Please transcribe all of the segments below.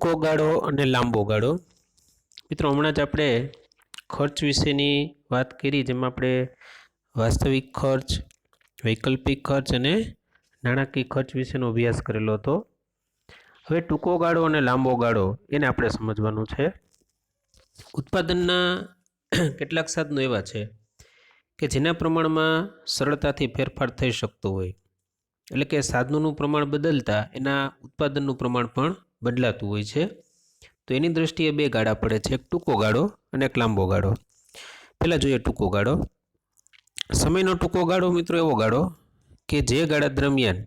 ટૂંકો ગાળો અને લાંબો ગાળો. મિત્રો, હમણાં જ આપણે ખર્ચ વિશેની વાત કરી, જેમાં આપણે વાસ્તવિક ખર્ચ, વૈકલ્પિક ખર્ચ અને નાણાકીય ખર્ચ વિશેનો અભ્યાસ કરેલો હતો. હવે ટૂંકો ગાળો અને લાંબો ગાળો એને આપણે સમજવાનું છે. ઉત્પાદનના કેટલાક સાધનો એવા છે કે જેના પ્રમાણમાં સરળતાથી ફેરફાર થઈ શકતો હોય, એટલે કે સાધનોનું પ્રમાણ બદલતા એના ઉત્પાદનનું પ્રમાણ પણ બદલાતું હોય છે. તો એની દ્રષ્ટિએ બે ગાળા પડે છે, એક ટૂંકો ગાળો અને એક લાંબો ગાળો. પહેલાં જોઈએ ટૂંકો ગાળો. સમયનો ટૂંકો ગાળો મિત્રો એવો ગાળો કે જે ગાળા દરમિયાન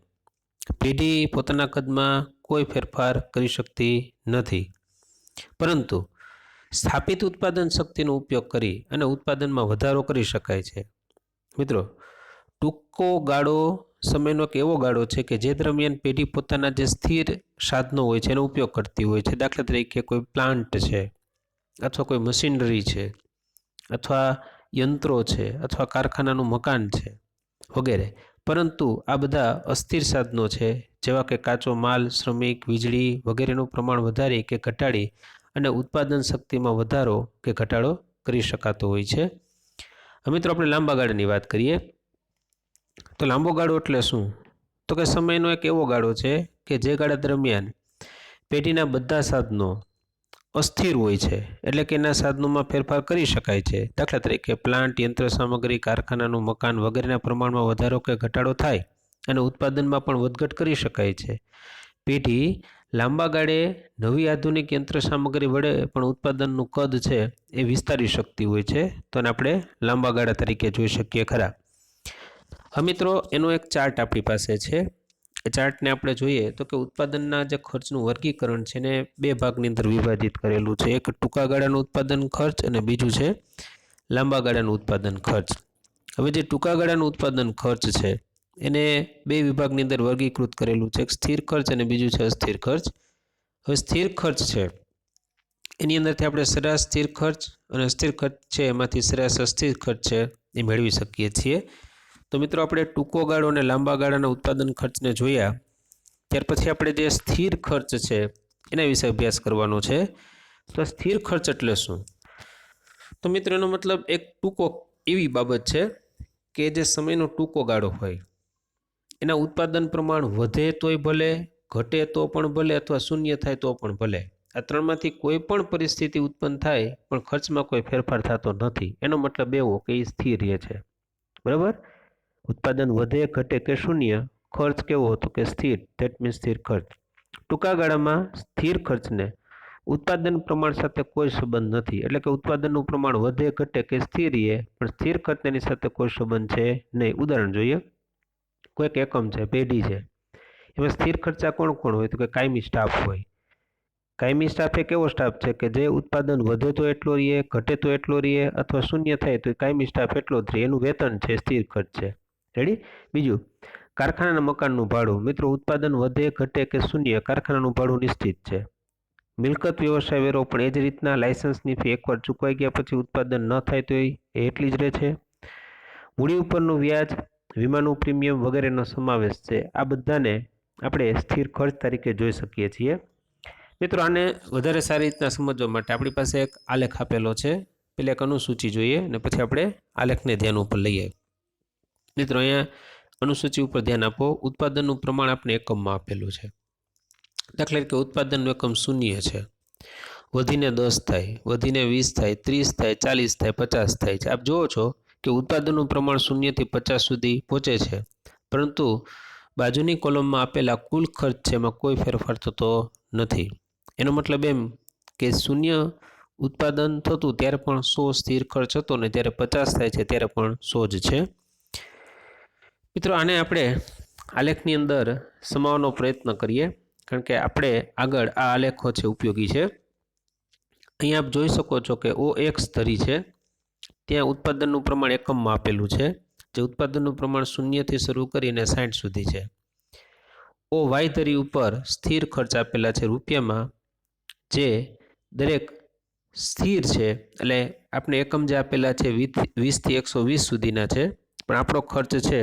પેઢી પોતાના કદમાં કોઈ ફેરફાર કરી શકતી નથી, પરંતુ સ્થાપિત ઉત્પાદન શક્તિનો ઉપયોગ કરી અને ઉત્પાદનમાં વધારો કરી શકાય છે. મિત્રો, ટૂંકો ગાળો સમયનો એક એવો ગાળો છે કે જે દરમિયાન પેઢી પોતાના જે સ્થિર સાધનો હોય છે એનો ઉપયોગ કરતી હોય છે. દાખલા તરીકે કોઈ પ્લાન્ટ છે, અથવા કોઈ મશીનરી છે, અથવા યંત્રો છે, અથવા કારખાનાનું મકાન છે વગેરે. પરંતુ આ બધા અસ્થિર સાધનો છે, જેવા કે કાચો માલ, શ્રમિક, વીજળી વગેરેનું પ્રમાણ વધારી કે ઘટાડી અને ઉત્પાદન શક્તિમાં વધારો કે ઘટાડો કરી શકાતો હોય છે. હવે મિત્રો, આપણે લાંબા ગાળાની વાત કરીએ તો લાંબો ગાળો એટલે શું? તો કે સમયનો એક એવો ગાળો છે કે જે ગાળા દરમિયાન પેઢીના બધા સાધનો અસ્થિર હોય છે, એટલે કે એના સાધનોમાં ફેરફાર કરી શકાય છે. દાખલા તરીકે પ્લાન્ટ, યંત્ર સામગ્રી, કારખાનાનું મકાન વગેરેના પ્રમાણમાં વધારો કે ઘટાડો થાય અને ઉત્પાદનમાં પણ વધઘટ કરી શકાય છે. પેઢી લાંબા ગાળે નવી આધુનિક યંત્ર સામગ્રી વડે પણ ઉત્પાદનનું કદ છે એ વિસ્તારી શકતી હોય છે, તો એને આપણે લાંબા ગાળા તરીકે જોઈ શકીએ ખરા. હવે મિત્રો, એનો એક ચાર્ટ આપણી પાસે છે. એ ચાર્ટને આપણે જોઈએ તો કે ઉત્પાદનના જે ખર્ચનું વર્ગીકરણ છે એને બે ભાગની અંદર વિભાજિત કરેલું છે. એક ટૂંકા ગાળાનું ઉત્પાદન ખર્ચ અને બીજું છે લાંબા ગાળાનું ઉત્પાદન ખર્ચ. હવે જે ટૂંકા ગાળાનું ઉત્પાદન ખર્ચ છે એને બે વિભાગની અંદર વર્ગીકૃત કરેલું છે, એક સ્થિર ખર્ચ અને બીજું છે અસ્થિર ખર્ચ. હવે સ્થિર ખર્ચ છે એની અંદરથી આપણે સરેરાશ સ્થિર ખર્ચ અને અસ્થિર ખર્ચ છે એમાંથી સરેરાશ અસ્થિર ખર્ચ છે એ મેળવી શકીએ છીએ. તો મિત્રો, આપણે ટૂંકો ગાળો અને લાંબા ગાળાના ઉત્પાદન ખર્ચને જોયા, ત્યાર પછી આપણે જે સ્થિર ખર્ચ છે એના વિશે અભ્યાસ કરવાનો છે. તો સ્થિર ખર્ચ એટલે શું? તો મિત્રો, એનો મતલબ એક ટૂંકો એવી બાબત છે કે જે સમયનો ટૂંકો ગાળો હોય, એના ઉત્પાદન પ્રમાણ વધે તોય ભલે, ઘટે તો પણ ભલે, અથવા શૂન્ય થાય તો પણ ભલે. આ ત્રણમાંથી કોઈ પણ પરિસ્થિતિ ઉત્પન્ન થાય પણ ખર્ચમાં કોઈ ફેરફાર થતો નથી. એનો મતલબ એવો કે એ સ્થિર રહે છે. બરાબર? ઉત્પાદન વધે, ઘટે કે શૂન્ય, ખર્ચ કેવો હતો કે સ્થિર, ધેટ મીન્સ સ્થિર ખર્ચ. ટૂંકા ગાળામાં સ્થિર ખર્ચને ઉત્પાદન પ્રમાણ સાથે કોઈ સંબંધ નથી, એટલે કે ઉત્પાદનનું પ્રમાણ વધે, ઘટે કે સ્થિર રહે, પણ સ્થિર ખર્ચ એની સાથે કોઈ સંબંધ છે નહીં. ઉદાહરણ જોઈએ. કોઈક એકમ છે, પેઢી છે, એમાં સ્થિર ખર્ચા કોણ કોણ હોય? તો કે કાયમી સ્ટાફ હોય. કાયમી સ્ટાફ એક એવો સ્ટાફ છે કે જે ઉત્પાદન વધે તો એટલો રહીએ, ઘટે તો એટલો રહીએ, અથવા શૂન્ય થાય તો કાયમી સ્ટાફ એટલો જ રહે. એનું વેતન છે, સ્થિર ખર્ચ છે. રેડી? બીજું, કારખાનાના મકાનનું ભાડું. મિત્રો, ઉત્પાદન વધે, ઘટે કે શૂન્ય, કારખાનાનું ભાડું નિશ્ચિત છે. મિલકત વ્યવસાય વેરો પણ એ જ રીતના. લાયસન્સની ફી એકવાર ચૂકવાઈ ગયા પછી ઉત્પાદન ન થાય તો એ એટલી જ રહે છે. મૂડી ઉપરનું વ્યાજ, વીમાનું પ્રીમિયમ વગેરેનો સમાવેશ છે. આ બધાને આપણે સ્થિર ખર્ચ તરીકે જોઈ શકીએ છીએ. મિત્રો, આને વધારે સારી રીતના સમજવા માટે આપણી પાસે એક આલેખ આપેલો છે. પહેલાં એક અનુસૂચિ જોઈએ અને પછી આપણે આલેખને ધ્યાન ઉપર લઈએ. મિત્રો, અહીંયા અનુસૂચિ ઉપર ધ્યાન આપો. ઉત્પાદનનું પ્રમાણ આપણે એકમમાં આપેલું છે. દાખલા તરીકે ઉત્પાદનનું એકમ શૂન્ય છે, વધીને 10 થાય, વધીને 20 થાય, 30 થાય, 40 થાય, 50 થાય છે. આપ જુઓ છો કે ઉત્પાદનનું પ્રમાણ 0 થી 50 સુધી પહોંચે છે, પરંતુ બાજુની કોલમમાં આપેલા કુલ ખર્ચ છે એમાં કોઈ ફેરફાર થતો નથી. એનો મતલબ એમ કે શૂન્ય ઉત્પાદન થતું ત્યારે પણ 100 સ્થિર ખર્ચ હતો ને જ્યારે 50 થાય છે ત્યારે પણ 100 જ છે. મિત્રો, આને આપણે આલેખની અંદર સમાવવાનો પ્રયત્ન કરીએ, કારણ કે આપણે આગળ આ આલેખો છે ઉપયોગી છે. અહીંયા આપ જોઈ શકો છો કે OX ધરી છે, ત્યાં ઉત્પાદનનું પ્રમાણ એકમમાં આપેલું છે, જે ઉત્પાદનનું પ્રમાણ 0 થી શરૂ કરીને 60 સુધી છે. OY ધરી ઉપર સ્થિર ખર્ચ આપેલા છે રૂપિયામાં, જે દરેક સ્થિર છે, એટલે આપણે એકમ જે આપેલા છે 20 થી 120 સુધીના છે, પણ આપણો ખર્ચ છે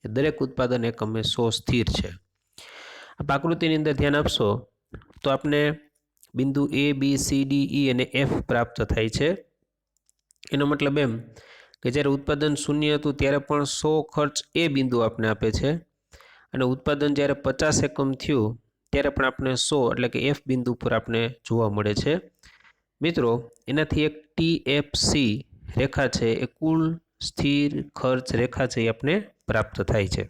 એ દરેક ઉત્પાદન એકમે 100 સ્થિર છે. આપ આકૃતિની અંદર ધ્યાન આપશો તો આપણે બિંદુ A, B, C, D, E અને F પ્રાપ્ત થાય છે. એનો મતલબ એમ કે જ્યારે ઉત્પાદન શૂન્ય હતું ત્યારે પણ 100 ખર્ચ એ બિંદુ આપણે આપે છે, અને ઉત્પાદન જ્યારે 50 એકમ થયું ત્યારે પણ આપણે 100 એટલે કે F બિંદુ પર આપણે જોવા મળે છે. મિત્રો, એનાથી એક TFC રેખા છે એ કુલ સ્થિર ખર્ચ રેખા છે એ આપણે પ્રાપ્ત થાય છે.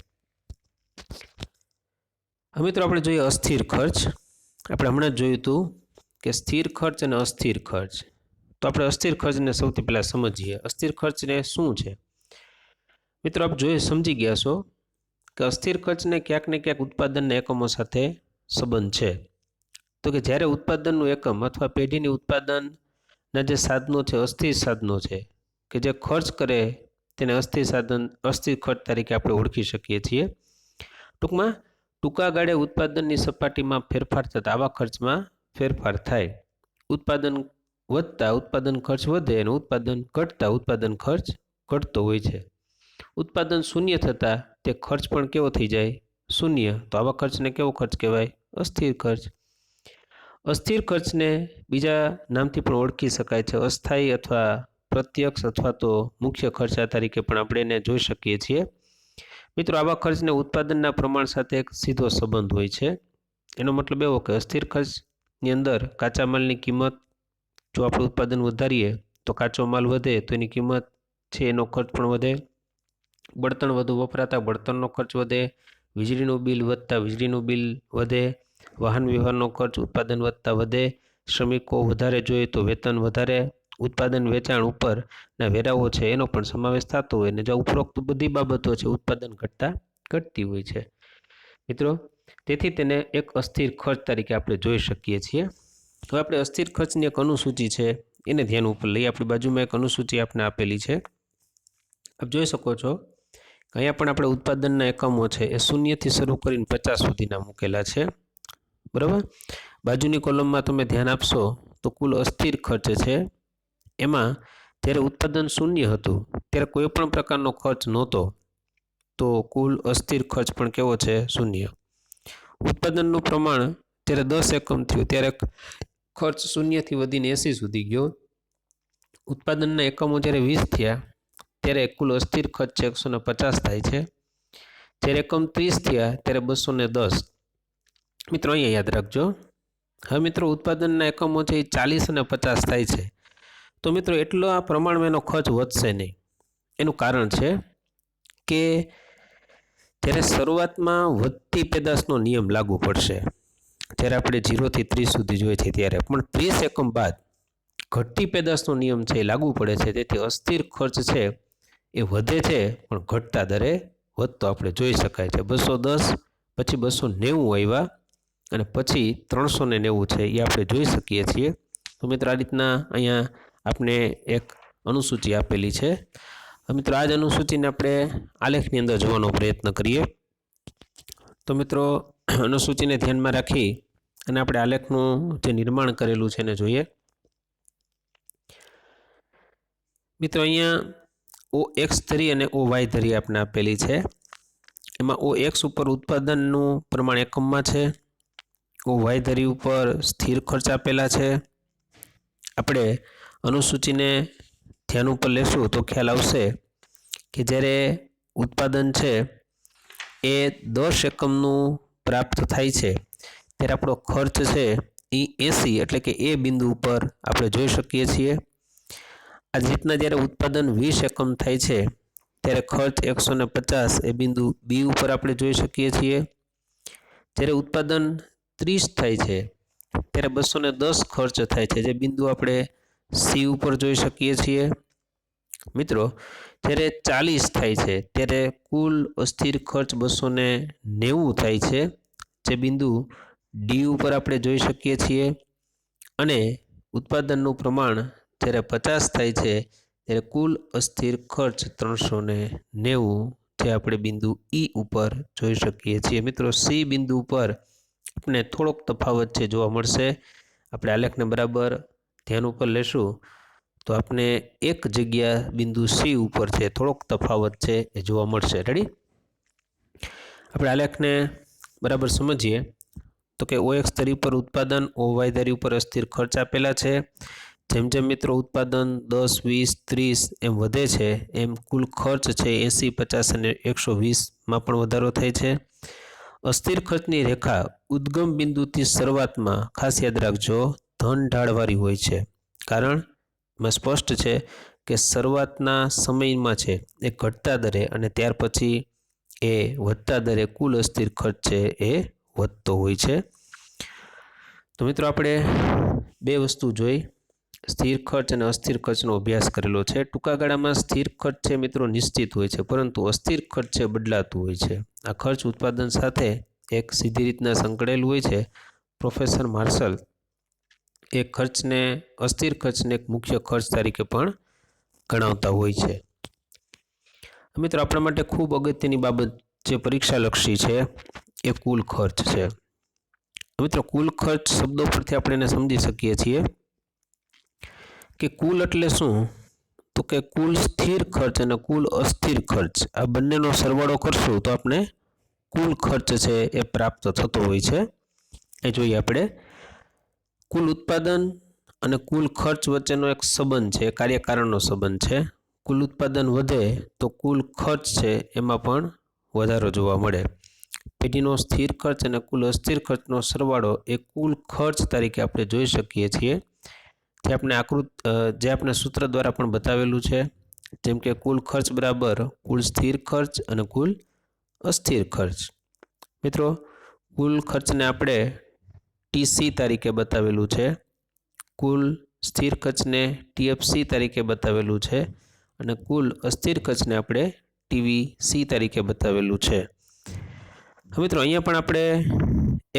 હવે મિત્રો આપણે જોઈએ અસ્થિર ખર્ચ. આપણે હમણાં જ જોયું હતું કે સ્થિર ખર્ચ અને અસ્થિર ખર્ચ. તો આપણે અસ્થિર ખર્ચને સૌથી પહેલાં સમજીએ. અસ્થિર ખર્ચને શું છે? મિત્રો, આપ સમજી ગયા છો કે અસ્થિર ખર્ચને ક્યાંક ને ક્યાંક ઉત્પાદનના એકમો સાથે સંબંધ છે. તો કે જ્યારે ઉત્પાદનનું એકમ અથવા પેઢીની ઉત્પાદનના જે સાધનો છે, અસ્થિર સાધનો છે કે જે ખર્ચ કરે તેને અસ્થિર ખર્ચ તરીકે આપણે ઓળખી શકીએ છીએ. ટૂંકમાં ટૂંકા ગાળે ઉત્પાદનની સપાટીમાં ફેરફાર થતા આવા ખર્ચમાં ફેરફાર થાય. ઉત્પાદન વધતા ઉત્પાદન ખર્ચ વધે અને ઉત્પાદન ઘટતા ઉત્પાદન ખર્ચ ઘટતો હોય છે. ઉત્પાદન શૂન્ય થતાં તે ખર્ચ પણ કેવો થઈ જાય? શૂન્ય. તો આવા ખર્ચને કેવો ખર્ચ કહેવાય? અસ્થિર ખર્ચ. અસ્થિર ખર્ચને બીજા નામથી પણ ઓળખી શકાય છે, અસ્થાયી અથવા પ્રત્યક્ષ અથવા તો મુખ્ય ખર્ચા તરીકે પણ આપણે એને જોઈ શકીએ છીએ. મિત્રો, આવા ખર્ચને ઉત્પાદનના પ્રમાણ સાથે એક સીધો સંબંધ હોય છે. એનો મતલબ એવો કે અસ્થિર ખર્ચની અંદર કાચા માલની કિંમત, જો આપણે ઉત્પાદન વધારીએ તો કાચો માલ વધે તો એની કિંમત છે એનો ખર્ચ પણ વધે. બળતણ વધુ વપરાતા બળતણનો ખર્ચ વધે. વીજળીનું બિલ વધતા વીજળીનું બિલ વધે. વાહન વ્યવહારનો ખર્ચ ઉત્પાદન વધતા વધે. શ્રમિકો વધારે જોઈએ તો વેતન વધારે. ઉત્પાદન વેચાણ ઉપરના વેરાઓ છે એનો પણ સમાવેશ થતો હોય, ને જે ઉપરોક્ત બધી બાબતો છે ઉત્પાદન ઘટતા ઘટતી હોય છે. મિત્રો, તેથી તેને એક અસ્થિર ખર્ચ તરીકે આપણે જોઈ શકીએ છીએ. હવે આપણે અસ્થિર ખર્ચની એક અનુસૂચિ છે એને ધ્યાન ઉપર લઈએ. આપણી બાજુમાં એક અનુસૂચિ આપણે આપેલી છે. આપ જોઈ શકો છો કે અહીંયા પણ આપણે ઉત્પાદનના એકમો છે એ 0થી શરૂ કરીને 50 સુધીના મૂકેલા છે. બરાબર. બાજુની કોલમમાં તમે ધ્યાન આપશો તો કુલ અસ્થિર ખર્ચ છે એમાં જ્યારે ઉત્પાદન શૂન્ય હતું ત્યારે કોઈ પણ પ્રકારનો ખર્ચ નહોતો, તો કુલ અસ્થિર ખર્ચ પણ કેવો છે? શૂન્ય. ઉત્પાદનનું પ્રમાણ જ્યારે 10 એકમ થયું ત્યારે ખર્ચ 0થી વધીને 80 સુધી ગયો. ઉત્પાદનના એકમો જ્યારે 20 થયા ત્યારે કુલ અસ્થિર ખર્ચ છે 150 થાય છે. જ્યારે એકમ 30 થયા ત્યારે 210. મિત્રો, અહીંયા યાદ રાખજો. હવે મિત્રો, ઉત્પાદનના એકમો છે એ 40 અને 50 થાય છે. તો મિત્રો, એટલો આ પ્રમાણમાં એનો ખર્ચ વધશે નહીં. એનું કારણ છે કે જ્યારે શરૂઆતમાં વધતી પેદાશનો નિયમ લાગુ પડશે, જ્યારે આપણે 0થી 30 સુધી જોઈએ છીએ ત્યારે, પણ 30 એકમ બાદ ઘટતી પેદાશનો નિયમ છે એ લાગુ પડે છે. તેથી અસ્થિર ખર્ચ છે એ વધે છે પણ ઘટતા દરે વધતો આપણે જોઈ શકાય છે. 210 પછી 290 આવ્યા અને પછી 390 છે એ આપણે જોઈ શકીએ છીએ. તો મિત્રો, આ રીતના અહીંયા આપણે એક અનુસૂચિ આપેલી છે. મિત્રો, આ જ અનુસૂચિને આપણે આલેખની અંદર જોવાનો પ્રયત્ન કરીએ. તો મિત્રો, અનુસૂચિને ધ્યાનમાં રાખી અને આપણે આલેખનું જે નિર્માણ કરેલું છે એને જોઈએ. મિત્રો, અહીંયા OX ધરી અને OY ધરી આપણે આપેલી છે. એમાં OX ઉપર ઉત્પાદનનું પ્રમાણ એકમમાં છે, OY ધરી ઉપર સ્થિર ખર્ચ આપેલા છે. આપણે અનુસૂચિને ધ્યાન ઉપર લેશું તો ખ્યાલ આવશે કે જ્યારે ઉત્પાદન છે એ 10 એકમનું પ્રાપ્ત થાય છે ત્યારે આપણો ખર્ચ છે એ 80 એટલે કે એ બિંદુ ઉપર આપણે જોઈ શકીએ છીએ. આ રીતના જ્યારે ઉત્પાદન 20 એકમ થાય છે ત્યારે ખર્ચ 150 એ બિંદુ બી ઉપર આપણે જોઈ શકીએ છીએ. જ્યારે ઉત્પાદન 30 થાય છે ત્યારે 210 ખર્ચ થાય છે જે બિંદુ આપણે સી ઉપર જોઈ શકીએ છીએ. મિત્રો, જ્યારે 40 થાય છે ત્યારે કુલ અસ્થિર ખર્ચ 290 થાય છે જે બિંદુ ડી ઉપર આપણે જોઈ શકીએ છીએ. અને ઉત્પાદનનું પ્રમાણ જ્યારે 50 થાય છે ત્યારે કુલ અસ્થિર ખર્ચ 390 જે આપણે બિંદુ ઈ ઉપર જોઈ શકીએ છીએ. મિત્રો, સી બિંદુ ઉપર આપણે થોડોક તફાવત છે જોવા મળશે. આપણે આલેખને બરાબર ધ્યાન ઉપર લેશું તો આપણે એક જગ્યા બિંદુ સી ઉપર છે થોડોક તફાવત છે એ જોવા મળશે. રેડી? આપણે આલેખને બરાબર સમજીએ તો કે OX ધરી ઉપર ઉત્પાદન, OY ધરી ઉપર અસ્થિર ખર્ચ આપેલા છે. જેમ જેમ મિત્રો ઉત્પાદન 10, 20, 30 એમ વધે છે એમ કુલ ખર્ચ છે 80, 50 અને 120માં પણ વધારો થાય છે. અસ્થિર ખર્ચની રેખા ઉદ્ગમ બિંદુથી શરૂઆતમાં ખાસ યાદ રાખજો ધન ઢાળવાળી હોય છે. કારણ સ્પષ્ટ છે કે શરૂઆતના સમયમાં છે એ ઘટતા દરે અને ત્યાર પછી એ વધતા દરે કુલ અસ્થિર ખર્ચ છે એ વધતો હોય છે. તો મિત્રો આપણે બે વસ્તુ જોઈ, સ્થિર ખર્ચ અને અસ્થિર ખર્ચનો અભ્યાસ કરેલો છે. ટૂંકા ગાળામાં સ્થિર ખર્ચ છે મિત્રો નિશ્ચિત હોય છે, પરંતુ અસ્થિર ખર્ચ છે બદલાતું હોય છે. આ ખર્ચ ઉત્પાદન સાથે એક સીધી રીતના સંકળાયેલું હોય છે. પ્રોફેસર માર્શલ એ ખર્ચને અસ્થિર ખર્ચને એક મુખ્ય ખર્ચ તરીકે પણ ગણાવતા હોય છે. મિત્રો આપણા માટે ખૂબ અગત્યની બાબત જે પરીક્ષાલક્ષી છે એ કુલ ખર્ચ છે. મિત્રો કુલ ખર્ચ શબ્દો પરથી આપણે એને સમજી શકીએ છીએ કે કુલ એટલે શું, તો કે કુલ સ્થિર ખર્ચ અને કુલ અસ્થિર ખર્ચ આ બંનેનો સરવાળો કરશું તો આપણે કુલ ખર્ચ છે એ પ્રાપ્ત થતો હોય છે. એ જોઈએ આપણે. કુલ ઉત્પાદન અને કુલ ખર્ચ વચ્ચેનો એક સંબંધ છે, કાર્યકારણનો સંબંધ છે. કુલ ઉત્પાદન વધે તો કુલ ખર્ચ છે એમાં પણ વધારો જોવા મળે. પેઢીનો સ્થિર ખર્ચ અને કુલ અસ્થિર ખર્ચનો સરવાળો એ કુલ ખર્ચ તરીકે આપણે જોઈ શકીએ છીએ. જે આપણે સૂત્ર દ્વારા પણ બતાવેલું છે, જેમ કે કુલ ખર્ચ બરાબર કુલ સ્થિર ખર્ચ અને કુલ અસ્થિર ખર્ચ. મિત્રો કુલ ખર્ચને આપણે TC તરીકે બતાવેલું છે, કુલ સ્થિર ખર્ચને TFC તરીકે બતાવેલું છે અને કુલ અસ્થિર ખર્ચને આપણે TVC તરીકે બતાવેલું છે. મિત્રો અહીંયા પણ આપણે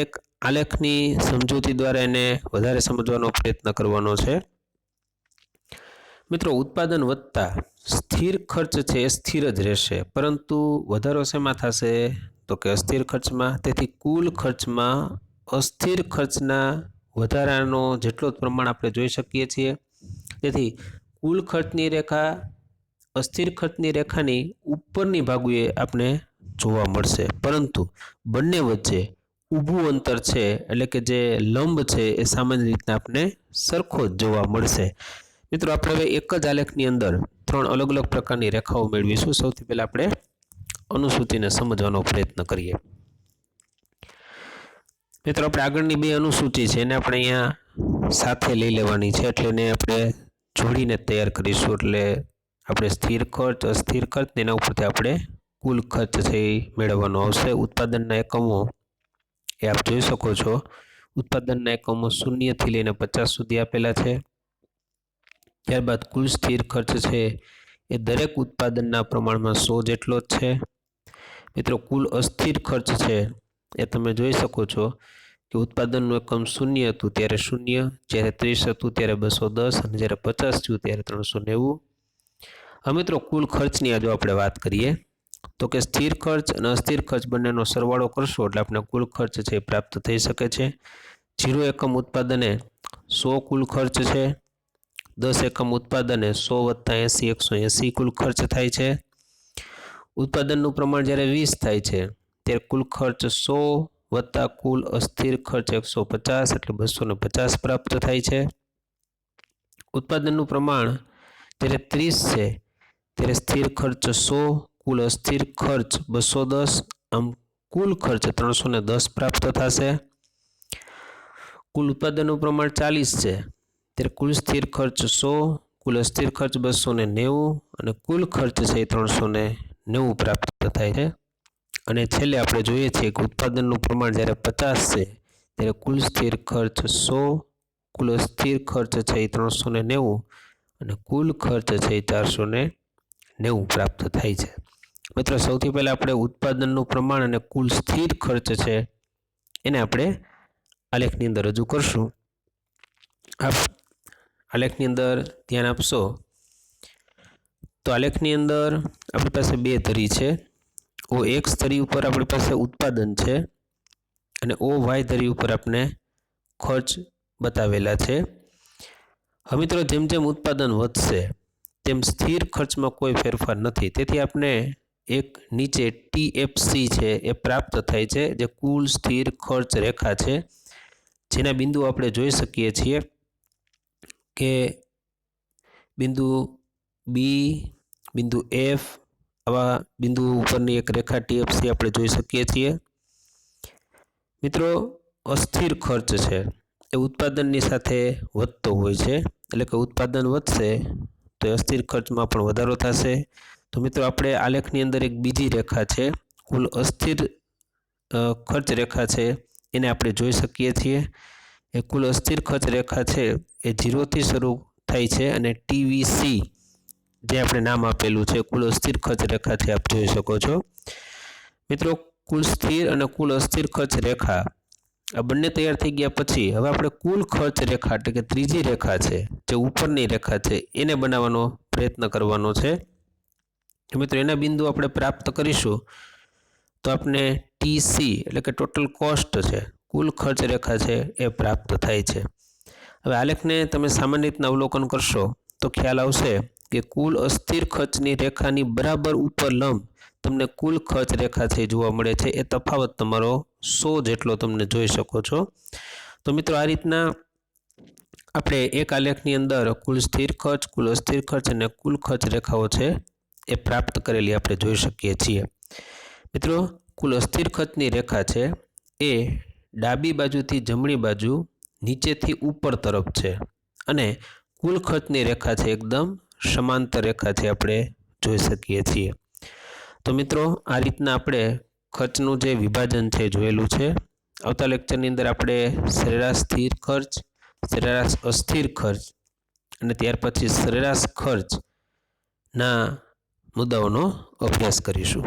એક આલેખની સમજૂતી દ્વારા એને વધારે સમજવાનો પ્રયત્ન કરવાનો છે. મિત્રો ઉત્પાદન વધતા સ્થિર ખર્ચ છે એ સ્થિર જ રહેશે, પરંતુ વધારો શેમાં થશે તો કે અસ્થિર ખર્ચમાં. તેથી કુલ ખર્ચમાં અસ્થિર ખર્ચના વધારાનો જેટલો જ પ્રમાણ આપણે જોઈ શકીએ છીએ. તેથી કુલ ખર્ચની રેખા અસ્થિર ખર્ચની રેખાની ઉપરની ભાગુએ આપણે જોવા મળશે, પરંતુ બંને વચ્ચે ઊભું અંતર છે એટલે કે જે લંબ છે એ સામાન્ય રીતના આપણે સરખો જ જોવા મળશે. મિત્રો આપણે હવે એક જ આલેખની અંદર 3 અલગ અલગ પ્રકારની રેખાઓ મેળવીશું. સૌથી પહેલા આપણે અનુસૂચિને સમજવાનો પ્રયત્ન કરીએ. મિત્રો આપણે આગળની 2 અનુસૂચિ છે એને આપણે અહીંયા સાથે લઈ લેવાની છે, એટલે એને આપણે જોડીને તૈયાર કરીશું. એટલે આપણે સ્થિર ખર્ચ, અસ્થિર ખર્ચ એના ઉપરથી આપણે કુલ ખર્ચ છે એ મેળવવાનો આવશે. ઉત્પાદનના એકમો એ આપ જોઈ શકો છો. ઉત્પાદનના એકમો 0 થી લઈને 50 સુધી આપેલા છે. ત્યારબાદ કુલ સ્થિર ખર્ચ છે એ દરેક ઉત્પાદનના પ્રમાણમાં 100 જેટલો જ છે. મિત્રો કુલ અસ્થિર ખર્ચ છે એ તમે જોઈ શકો છો કે ઉત્પાદનનું એકમ 0 હતું ત્યારે 0, જ્યારે 30 હતું ત્યારે 210 અને જ્યારે 50 થયું ત્યારે 390. હવે મિત્રો કુલ ખર્ચની જો આપણે વાત કરીએ તો કે સ્થિર ખર્ચ અને અસ્થિર ખર્ચ બંનેનો સરવાળો કરશો એટલે આપણે કુલ ખર્ચ છે એ પ્રાપ્ત થઈ શકે છે. 0 એકમ ઉત્પાદને 100 કુલ ખર્ચ છે. 10 એકમ ઉત્પાદને 100 + 80 180 કુલ ખર્ચ થાય છે. ઉત્પાદનનું પ્રમાણ જ્યારે 20 થાય છે ત્યારે કુલ ખર્ચ 100 વત્તા કુલ અસ્થિર ખર્ચ 150 એટલે 250 પ્રાપ્ત થાય છે. ઉત્પાદનનું પ્રમાણ જ્યારે 30 છે ત્યારે સ્થિર ખર્ચ 100, કુલ અસ્થિર ખર્ચ 210, આમ કુલ ખર્ચ 310 પ્રાપ્ત થશે. કુલ ઉત્પાદનનું પ્રમાણ 40 છે ત્યારે કુલ સ્થિર ખર્ચ 100, કુલ અસ્થિર ખર્ચ 290 અને કુલ ખર્ચ છે 390 પ્રાપ્ત થાય છે. અને છેલ્લે આપણે જોઈએ છીએ કે ઉત્પાદનનું પ્રમાણ જ્યારે 50 છે ત્યારે કુલ સ્થિર ખર્ચ 100, કુલ અસ્થિર ખર્ચ છે 390 અને કુલ ખર્ચ છે 490 પ્રાપ્ત થાય છે. મિત્રો સૌથી પહેલા આપણે ઉત્પાદનનું પ્રમાણ અને કુલ સ્થિર ખર્ચ છે એને આપણે આલેખની અંદર રજૂ કરશું. આપ આલેખની અંદર ધ્યાન આપશો તો આલેખની અંદર આપણી પાસે 2 ધરી છે. OX ધરી ઉપર આપણી પાસે ઉત્પાદન છે અને OY ધરી ઉપર આપણે ખર્ચ બતાવેલા છે. હવે મિત્રો જેમ જેમ ઉત્પાદન વધશે તેમ સ્થિર ખર્ચમાં કોઈ ફેરફાર નથી. તેથી આપણે એક નીચે TFC છે એ પ્રાપ્ત થાય છે, જે કુલ સ્થિર ખર્ચ રેખા છે, જેના બિંદુ આપણે જોઈ શકીએ છીએ કે બિંદુ બી, બિંદુ F, આવા બિંદુ ઉપરની એક રેખા TFC આપણે જોઈ શકીએ છીએ. મિત્રો, અસ્થિર ખર્ચ છે એ ઉત્પાદનની સાથે વધતો હોય છે, એટલે કે ઉત્પાદન વધશે તો અસ્થિર ખર્ચમાં પણ વધારો થશે. તો મિત્રો, આપણે આલેખની અંદર એક બીજી રેખા છે, કુલ અસ્થિર ખર્ચ રેખા છે, એને આપણે જોઈ શકીએ છીએ. એ કુલ અસ્થિર ખર્ચ રેખા છે એ 0 થી શરૂ થાય છે અને TVC જે આપણે નામ આપેલું છે કુલ અસ્થિર ખર્ચ રેખા છે, આપ જોઈ શકો છો. મિત્રો, કુલ સ્થિર અને કુલ અસ્થિર ખર્ચ રેખા આ બંને તૈયાર થઈ ગયા પછી હવે આપણે કુલ ખર્ચ રેખા એટલે કે ત્રીજી રેખા છે, જે ઉપરની રેખા છે, એને બનાવવાનો પ્રયત્ન કરવાનો છે. મિત્રો, એના બિંદુ આપણે પ્રાપ્ત કરીશું તો આપણે TC એટલે કે ટોટલ કોસ્ટ છે, કુલ ખર્ચ રેખા છે એ પ્રાપ્ત થાય છે. હવે આલેખને તમે સામાન્ય રીતના અવલોકન કરશો તો ખ્યાલ આવશે કે કુલ અસ્થિર ખર્ચની રેખાની બરાબર ઉપર લંબ તમને કુલ ખર્ચ રેખા છે જોવા મળે છે. એ તફાવત તમારો 100 જેટલો તમને જોઈ શકો છો. તો મિત્રો, આ રીતના આપણે એક આલેખની અંદર કુલ સ્થિર ખર્ચ, કુલ અસ્થિર ખર્ચ અને કુલ ખર્ચ રેખાઓ છે એ પ્રાપ્ત કરેલી આપણે જોઈ શકીએ છીએ. મિત્રો, કુલ અસ્થિર ખર્ચની રેખા છે એ ડાબી બાજુથી જમણી બાજુ નીચેથી ઉપર તરફ છે અને કુલ ખર્ચની રેખા છે એકદમ સમાંતર રેખા છે, આપણે જોઈ શકીએ છીએ. તો મિત્રો, આ રીતના આપણે ખર્ચનું જે વિભાજન છે જોયેલું છે. આવતા લેક્ચરની અંદર આપણે સરેરાશ સ્થિર ખર્ચ, સરેરાશ અસ્થિર ખર્ચ અને ત્યાર પછી સરેરાશ ખર્ચના મુદ્દાઓનો અભ્યાસ કરીશું.